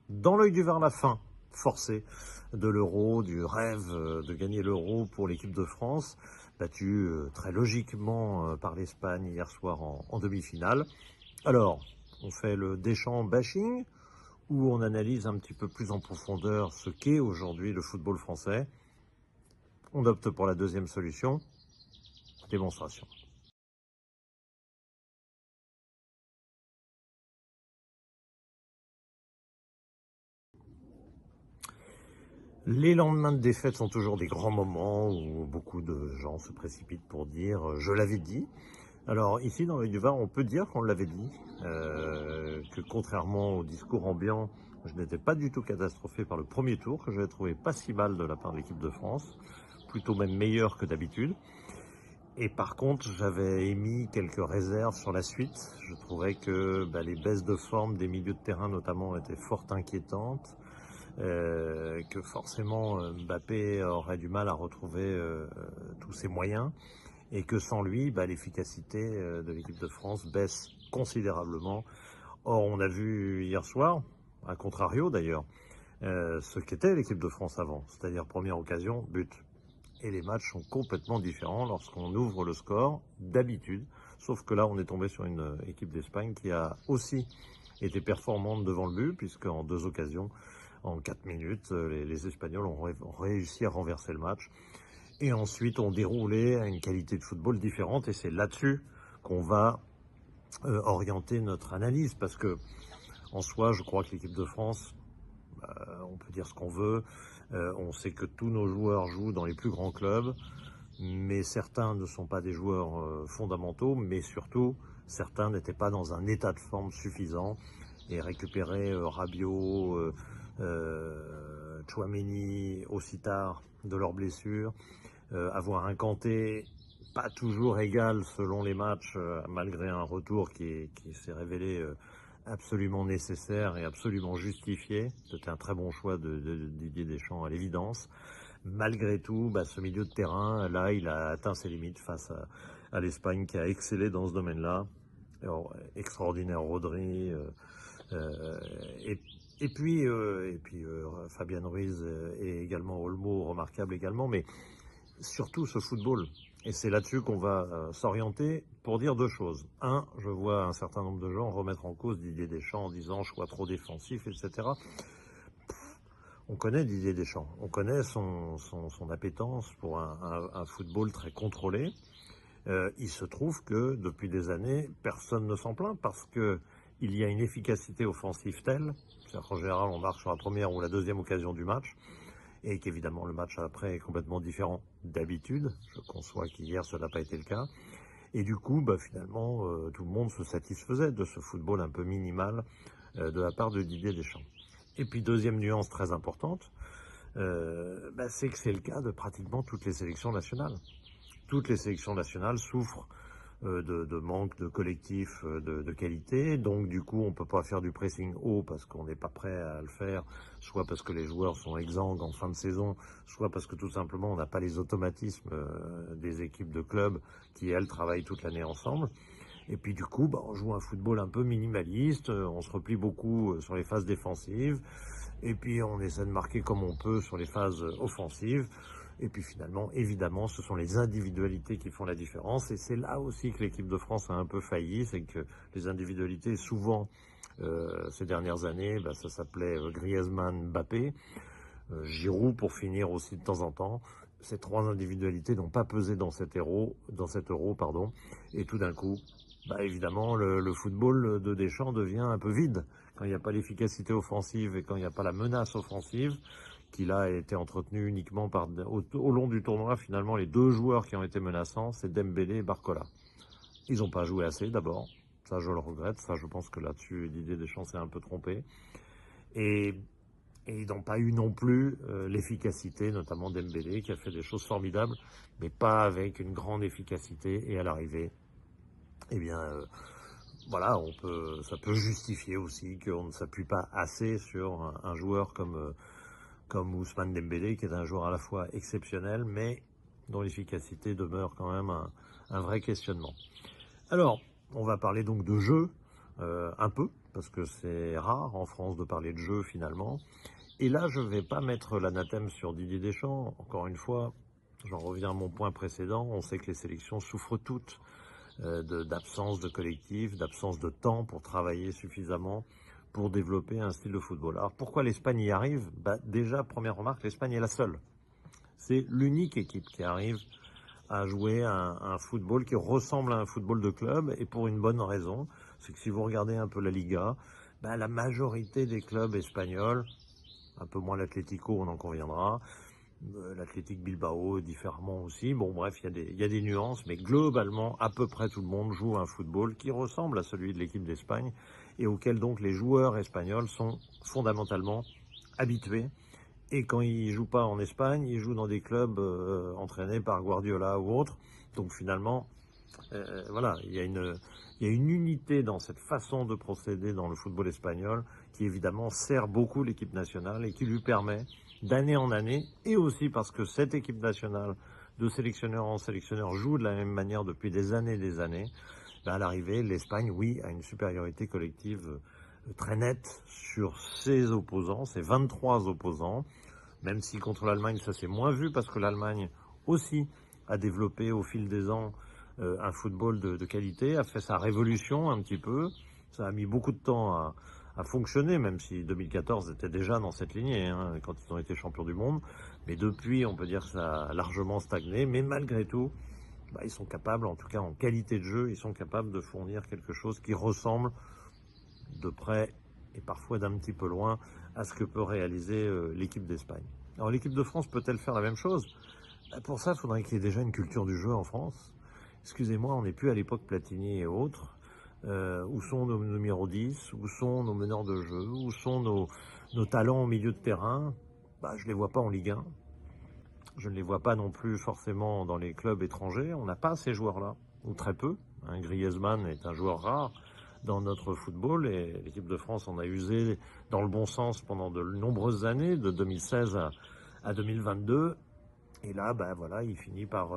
dans l'œil du Var la fin forcée de l'Euro, du rêve de gagner l'Euro pour l'équipe de France, battue très logiquement par l'Espagne hier soir en demi-finale. Alors, on fait le Deschamps bashing ou on analyse un petit peu plus en profondeur ce qu'est aujourd'hui le football français? On opte pour la deuxième solution, démonstration. Les lendemains de défaite sont toujours des grands moments où beaucoup de gens se précipitent pour dire je l'avais dit. Alors ici dans l'œil du Var, on peut dire qu'on l'avait dit, que contrairement au discours ambiant, je n'étais pas du tout catastrophé par le premier tour, que j'avais trouvé pas si mal de la part de l'équipe de France, plutôt même meilleur que d'habitude. Et par contre, j'avais émis quelques réserves sur la suite. Je trouvais que les baisses de forme des milieux de terrain notamment étaient fort inquiétantes. Que forcément Mbappé aurait du mal à retrouver tous ses moyens et que sans lui, l'efficacité de l'équipe de France baisse considérablement. Or, on a vu hier soir, à contrario d'ailleurs, ce qu'était l'équipe de France avant, c'est-à-dire première occasion, but. Et les matchs sont complètement différents lorsqu'on ouvre le score d'habitude, sauf que là, on est tombé sur une équipe d'Espagne qui a aussi été performante devant le but, puisque en 2 occasions, en 4 minutes, les Espagnols ont réussi à renverser le match. Et ensuite, ont déroulé à une qualité de football différente. Et c'est là-dessus qu'on va orienter notre analyse. Parce que, en soi, je crois que l'équipe de France, on peut dire ce qu'on veut. On sait que tous nos joueurs jouent dans les plus grands clubs. Mais certains ne sont pas des joueurs fondamentaux. Mais surtout, certains n'étaient pas dans un état de forme suffisant. Et récupérer Rabiot, Tchouaméni aussi tard de leurs blessures, avoir un Kanté pas toujours égal selon les matchs, malgré un retour qui s'est révélé absolument nécessaire et absolument justifié. C'était un très bon choix de Didier Deschamps à l'évidence. Malgré tout, ce milieu de terrain, là, il a atteint ses limites face à l'Espagne qui a excellé dans ce domaine-là. Alors, extraordinaire Rodri, et puis Fabian Ruiz et également Olmo, remarquable également, mais surtout ce football. Et c'est là-dessus qu'on va s'orienter pour dire 2 choses. Un, je vois un certain nombre de gens remettre en cause Didier Deschamps en disant choix trop défensif, etc. On connaît Didier Deschamps, on connaît son appétence pour un football très contrôlé. Il se trouve que depuis des années, personne ne s'en plaint parce que il y a une efficacité offensive telle, c'est-à-dire qu'en général on marque sur la première ou la deuxième occasion du match, et qu'évidemment le match après est complètement différent d'habitude. Je conçois qu'hier cela n'a pas été le cas. Et du coup, finalement, tout le monde se satisfaisait de ce football un peu minimal de la part de Didier Deschamps. Et puis deuxième nuance très importante, c'est que c'est le cas de pratiquement toutes les sélections nationales. Toutes les sélections nationales souffrent de manque de collectif de qualité. Donc du coup, on ne peut pas faire du pressing haut parce qu'on n'est pas prêt à le faire, soit parce que les joueurs sont exsangues en fin de saison, soit parce que tout simplement on n'a pas les automatismes des équipes de clubs qui, elles, travaillent toute l'année ensemble. Et puis du coup, on joue un football un peu minimaliste, on se replie beaucoup sur les phases défensives, et puis on essaie de marquer comme on peut sur les phases offensives. Et puis finalement, évidemment, ce sont les individualités qui font la différence. Et c'est là aussi que l'équipe de France a un peu failli, c'est que les individualités, souvent, ces dernières années, ça s'appelait Griezmann, Mbappé, Giroud pour finir aussi de temps en temps. Ces 3 individualités n'ont pas pesé dans cet euro, et tout d'un coup, évidemment, le football de Deschamps devient un peu vide. Quand il n'y a pas l'efficacité offensive et quand il n'y a pas la menace offensive, qui là a été entretenue uniquement au long du tournoi, finalement, les 2 joueurs qui ont été menaçants, c'est Dembélé et Barcola. Ils n'ont pas joué assez d'abord. Ça, je le regrette. Ça, je pense que là-dessus, Didier Deschamps s'est un peu trompé. Et ils n'ont pas eu non plus l'efficacité, notamment Dembélé, qui a fait des choses formidables, mais pas avec une grande efficacité. Et à l'arrivée, voilà, ça peut justifier aussi qu'on ne s'appuie pas assez sur un joueur comme Ousmane Dembélé, qui est un joueur à la fois exceptionnel, mais dont l'efficacité demeure quand même un vrai questionnement. Alors, on va parler donc de jeu, un peu, parce que c'est rare en France de parler de jeu finalement. Et là, je ne vais pas mettre l'anathème sur Didier Deschamps. Encore une fois, j'en reviens à mon point précédent, on sait que les sélections souffrent toutes d'absence de collectif, d'absence de temps pour travailler suffisamment pour développer un style de football. Alors pourquoi l'Espagne y arrive? Déjà, première remarque, l'Espagne est la seule. C'est l'unique équipe qui arrive à jouer un football qui ressemble à un football de club, et pour une bonne raison, c'est que si vous regardez un peu la Liga, la majorité des clubs espagnols, un peu moins l'Atlético, on en conviendra, l'Athletic Bilbao différemment aussi, bon bref, il y a des nuances, mais globalement, à peu près tout le monde joue un football qui ressemble à celui de l'équipe d'Espagne, et auquel donc les joueurs espagnols sont fondamentalement habitués. Et quand ils ne jouent pas en Espagne, ils jouent dans des clubs entraînés par Guardiola ou autres. Donc finalement, voilà, il y a une unité dans cette façon de procéder dans le football espagnol qui évidemment sert beaucoup l'équipe nationale et qui lui permet d'année en année, et aussi parce que cette équipe nationale de sélectionneur en sélectionneur joue de la même manière depuis des années, à l'arrivée, l'Espagne, oui, a une supériorité collective très nette sur ses opposants, ses 23 opposants, même si contre l'Allemagne ça s'est moins vu parce que l'Allemagne aussi a développé au fil des ans un football de qualité, a fait sa révolution un petit peu, ça a mis beaucoup de temps à fonctionner, même si 2014 était déjà dans cette lignée, hein, quand ils ont été champions du monde, mais depuis on peut dire que ça a largement stagné, mais malgré tout, ils sont capables, en tout cas en qualité de jeu, ils sont capables de fournir quelque chose qui ressemble de près et parfois d'un petit peu loin à ce que peut réaliser l'équipe d'Espagne. Alors l'équipe de France peut-elle faire la même chose? Pour ça, il faudrait qu'il y ait déjà une culture du jeu en France. Excusez-moi, on n'est plus à l'époque Platini et autres. Où sont nos numéros 10? Où sont nos meneurs de jeu? Où sont nos talents au milieu de terrain? Je ne les vois pas en Ligue 1. Je ne les vois pas non plus forcément dans les clubs étrangers. On n'a pas ces joueurs-là, ou très peu. Griezmann est un joueur rare dans notre football et l'équipe de France en a usé dans le bon sens pendant de nombreuses années, de 2016 à 2022. Et là, voilà, il finit par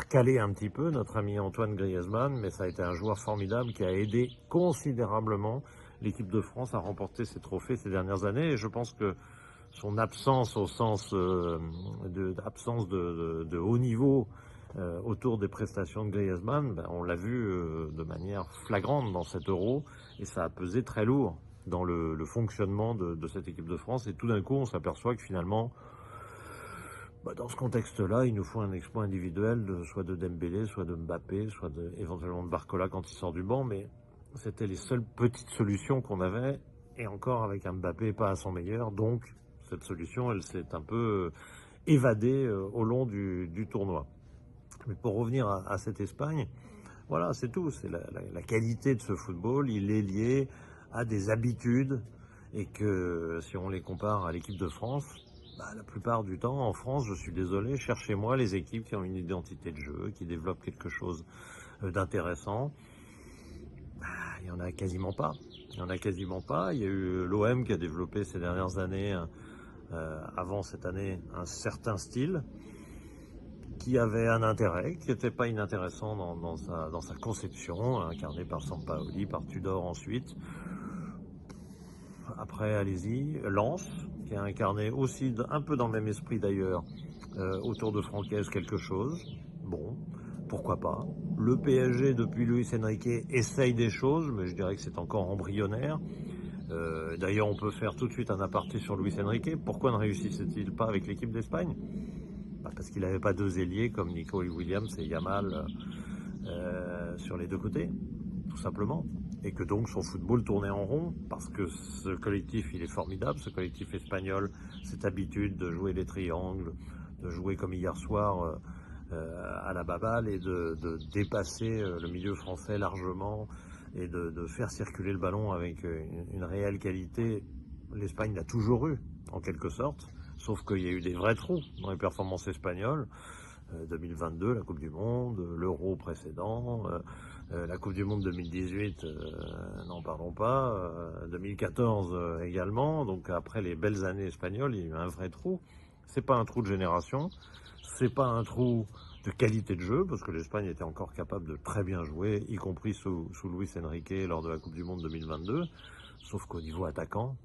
caler un petit peu notre ami Antoine Griezmann, mais ça a été un joueur formidable qui a aidé considérablement l'équipe de France à remporter ses trophées ces dernières années. Et je pense que son absence au sens d'absence de haut niveau autour des prestations de Griezmann, on l'a vu de manière flagrante dans cet Euro, et ça a pesé très lourd dans le fonctionnement de cette équipe de France. Et tout d'un coup, on s'aperçoit que finalement, dans ce contexte-là, il nous faut un exploit individuel, soit de Dembélé, soit de Mbappé, soit éventuellement de Barcola quand il sort du banc, mais c'était les seules petites solutions qu'on avait, et encore avec un Mbappé pas à son meilleur, donc cette solution, elle s'est un peu évadée au long du tournoi. Mais pour revenir à cette Espagne, voilà, c'est tout, c'est la qualité de ce football, il est lié à des habitudes, et que si on les compare à l'équipe de France, la plupart du temps, en France, je suis désolé, cherchez-moi les équipes qui ont une identité de jeu, qui développent quelque chose d'intéressant. Il n'y en a quasiment pas. Il y a eu l'OM qui a développé ces dernières années, avant cette année, un certain style qui avait un intérêt, qui n'était pas inintéressant dans sa conception, incarné par Sampaoli, par Tudor ensuite. Après, allez-y, Lens, qui a incarné aussi un peu dans le même esprit d'ailleurs, autour de Francaise quelque chose. Bon, pourquoi pas. Le PSG, depuis Luis Enrique, essaye des choses, mais je dirais que c'est encore embryonnaire. D'ailleurs, on peut faire tout de suite un aparté sur Luis Enrique. Pourquoi ne réussissait-il pas avec l'équipe d'Espagne? Parce qu'il n'avait pas deux ailiers comme Nico Williams et Yamal sur les deux côtés, tout simplement. Et que donc son football tournait en rond, parce que ce collectif, il est formidable, ce collectif espagnol, cette habitude de jouer les triangles, de jouer comme hier soir à la baballe, et de dépasser le milieu français largement, et de faire circuler le ballon avec une réelle qualité. L'Espagne l'a toujours eu, en quelque sorte, sauf qu'il y a eu des vrais trous dans les performances espagnoles. 2022, la Coupe du Monde, l'Euro précédent, la Coupe du Monde 2018, n'en parlons pas, 2014 également. Donc après les belles années espagnoles, il y a eu un vrai trou. C'est pas un trou de génération, c'est pas un trou de qualité de jeu, parce que l'Espagne était encore capable de très bien jouer, y compris sous Luis Enrique lors de la Coupe du Monde 2022. Sauf qu'au niveau attaquant,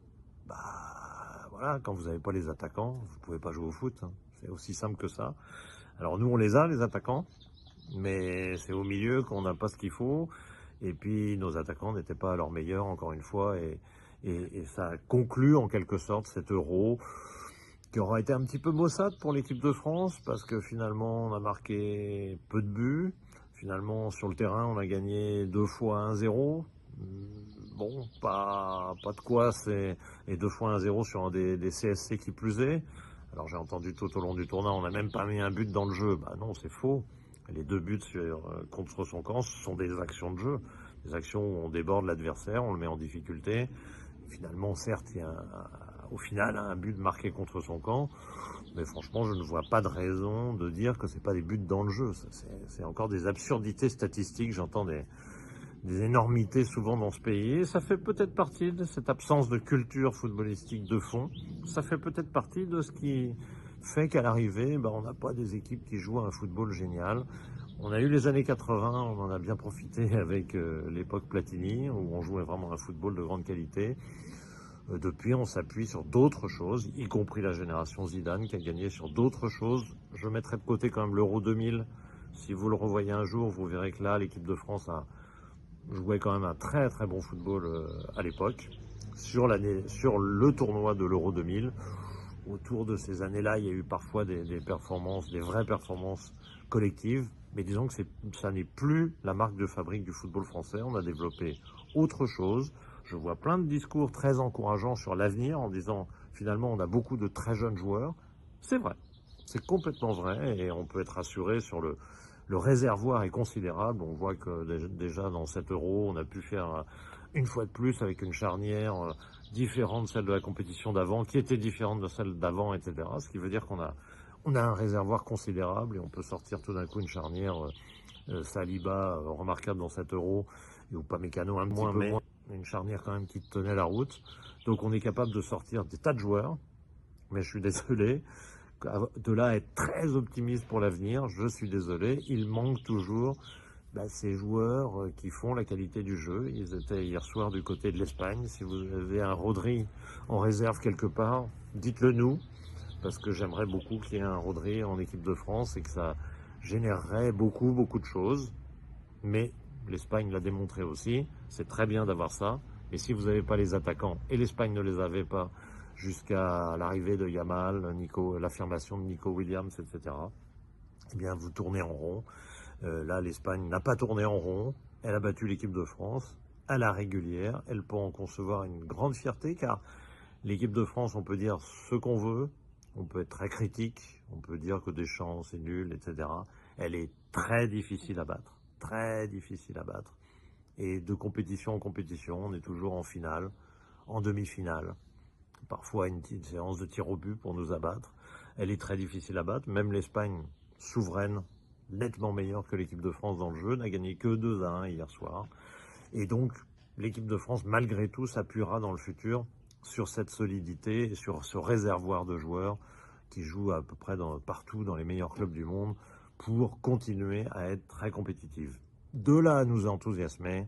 voilà, quand vous n'avez pas les attaquants, vous ne pouvez pas jouer au foot. Hein. C'est aussi simple que ça. Alors nous, on les a, les attaquants, mais c'est au milieu qu'on n'a pas ce qu'il faut. Et puis nos attaquants n'étaient pas à leur meilleur, encore une fois, et ça conclut en quelque sorte cet Euro qui aura été un petit peu maussade pour l'équipe de France, parce que finalement on a marqué peu de buts. Finalement sur le terrain on a gagné 2 fois 1-0. Bon, pas de quoi, et 2 fois 1-0 sur un des CSC qui plus est. Alors j'ai entendu tout au long du tournoi, on n'a même pas mis un but dans le jeu. Bah non, c'est faux. Les 2 buts contre son camp, ce sont des actions de jeu. Des actions où on déborde l'adversaire, on le met en difficulté. Finalement, certes, il y a au final un but marqué contre son camp. Mais franchement, je ne vois pas de raison de dire que ce n'est pas des buts dans le jeu. C'est encore des absurdités statistiques. J'entends des énormités souvent dans ce pays. Et ça fait peut-être partie de cette absence de culture footballistique de fond. Ça fait peut-être partie de ce qui fait qu'à l'arrivée, on n'a pas des équipes qui jouent à un football génial. On a eu les années 80, on en a bien profité avec l'époque Platini, où on jouait vraiment un football de grande qualité. Depuis, on s'appuie sur d'autres choses, y compris la génération Zidane qui a gagné sur d'autres choses. Je mettrai de côté quand même l'Euro 2000. Si vous le revoyez un jour, vous verrez que là, l'équipe de France a joué quand même un très très bon football à l'époque. Sur le tournoi de l'Euro 2000, autour de ces années-là, il y a eu parfois des performances, des vraies performances collectives. Mais disons que ça n'est plus la marque de fabrique du football français. On a développé autre chose. Je vois plein de discours très encourageants sur l'avenir en disant finalement on a beaucoup de très jeunes joueurs. C'est vrai, c'est complètement vrai et on peut être rassuré sur le réservoir est considérable. On voit que déjà dans cet Euro, on a pu faire une fois de plus avec une charnière différente de celle de la compétition d'avant, qui était différente de celle d'avant, etc. Ce qui veut dire qu'on a un réservoir considérable et on peut sortir tout d'un coup une charnière Saliba remarquable dans cet Euro, et Upamecano un petit peu moins, une charnière quand même qui tenait la route. Donc on est capable de sortir des tas de joueurs, mais je suis désolé, de là à être très optimiste pour l'avenir, je suis désolé, il manque toujours ces joueurs qui font la qualité du jeu. Ils étaient hier soir du côté de l'Espagne. Si vous avez un Rodri en réserve quelque part, dites-le nous, parce que j'aimerais beaucoup qu'il y ait un Rodri en équipe de France et que ça générerait beaucoup de choses. Mais l'Espagne l'a démontré aussi, c'est très bien d'avoir ça. Mais si vous n'avez pas les attaquants, et l'Espagne ne les avait pas jusqu'à l'arrivée de Yamal, l'affirmation de Nico Williams, etc., eh bien vous tournez en rond. Là, l'Espagne n'a pas tourné en rond. Elle a battu l'équipe de France à la régulière. Elle peut en concevoir une grande fierté, car l'équipe de France, on peut dire ce qu'on veut. On peut être très critique. On peut dire que Deschamps, c'est nul, etc. Elle est très difficile à battre. Très difficile à battre. Et de compétition en compétition, on est toujours en finale, en demi-finale. Parfois une petite séance de tir au but pour nous abattre. Elle est très difficile à battre. Même l'Espagne, souveraine, nettement meilleure que l'équipe de France dans le jeu, n'a gagné que 2-1 hier soir. Et donc, l'équipe de France, malgré tout, s'appuiera dans le futur sur cette solidité et sur ce réservoir de joueurs qui jouent à peu près partout dans les meilleurs clubs du monde pour continuer à être très compétitive. De là à nous enthousiasmer,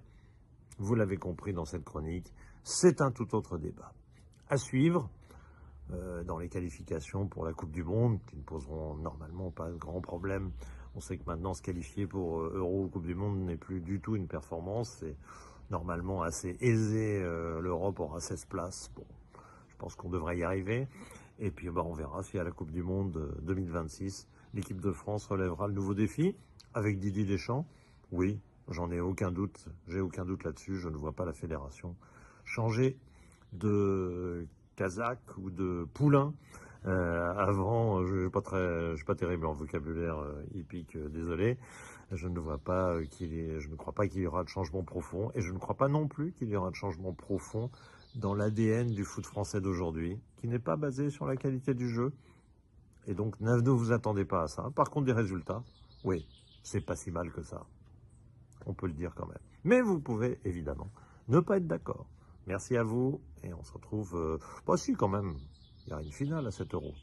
vous l'avez compris dans cette chronique, c'est un tout autre débat. À suivre dans les qualifications pour la Coupe du Monde, qui ne poseront normalement pas de grands problèmes. On sait que maintenant se qualifier pour Euro ou Coupe du Monde n'est plus du tout une performance. C'est normalement assez aisé. L'Europe aura 16 places. Bon, je pense qu'on devrait y arriver. Et puis on verra si à la Coupe du Monde 2026, l'équipe de France relèvera le nouveau défi avec Didier Deschamps. Oui, j'en ai aucun doute. J'ai aucun doute là-dessus. Je ne vois pas la fédération changer de Kazakh ou de Poulain. Avant, je ne suis pas terrible en vocabulaire hippique, désolé. Je ne vois pas je ne crois pas qu'il y aura de changement profond, et je ne crois pas non plus qu'il y aura de changement profond dans l'ADN du foot français d'aujourd'hui, qui n'est pas basé sur la qualité du jeu. Et donc, ne vous attendez pas à ça. Par contre, des résultats, oui, c'est pas si mal que ça. On peut le dire quand même. Mais vous pouvez, évidemment, ne pas être d'accord. Merci à vous, et on se retrouve... si, quand même, il y a une finale à 7 €.